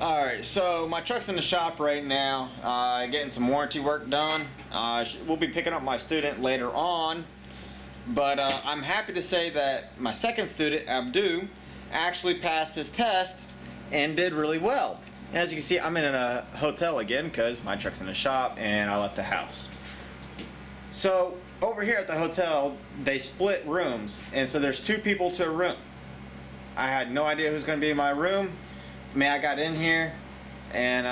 Alright, so my truck's in the shop right now, getting some warranty work done. We'll be picking up my student later on, but I'm happy to say that my second student, Abdu, actually passed his test and did really well. And as you can see, I'm in a hotel again because my truck's in the shop and I left the house. So over here at the hotel, they split rooms, and so there's 2 people to a room. I had no idea who's going to be in my room. I got in here and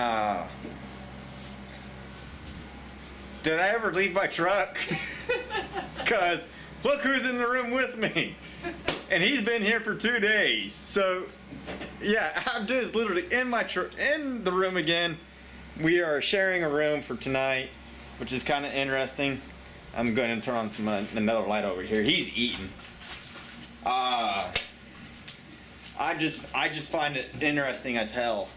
did I ever leave my truck? Cause look who's in the room with me, and he's been here for 2 days. So yeah, Abdu is literally in my truck, in the room again. We are sharing a room for tonight, which is kind of interesting. I'm going to turn on another light over here. He's eating. I just find it interesting as hell.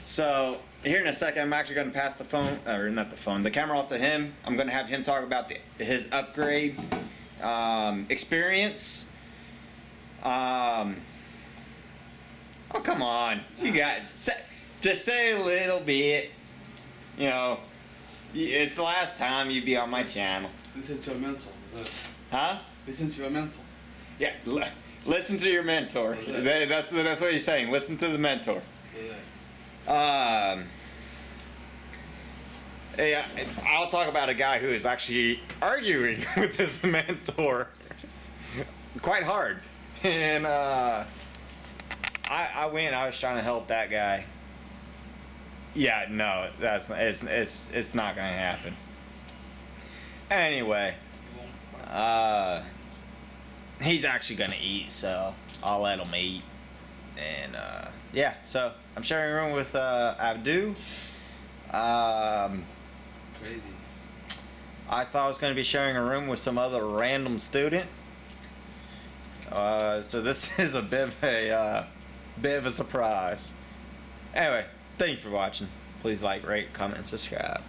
So here in a second, I'm actually going to pass the phone, or not the phone, the camera off to him. I'm going to have him talk about his upgrade experience. Oh, come on, you got just say a little bit. You know, it's the last time you be on my channel. Listen to a mentor. Huh? Listen to your mentor. Yeah. Listen to your mentor. That's what he's saying. Listen to the mentor. Yeah, I'll talk about a guy who is actually arguing with his mentor quite hard, and I was trying to help that guy. Yeah, no, it's not gonna happen. Anyway, he's actually gonna eat, so I'll let him eat. And yeah, so I'm sharing a room with Abdu. It's crazy. I thought I was gonna be sharing a room with some other random student. So this is a bit of a surprise. Anyway, thank you for watching. Please like, rate, comment, and subscribe.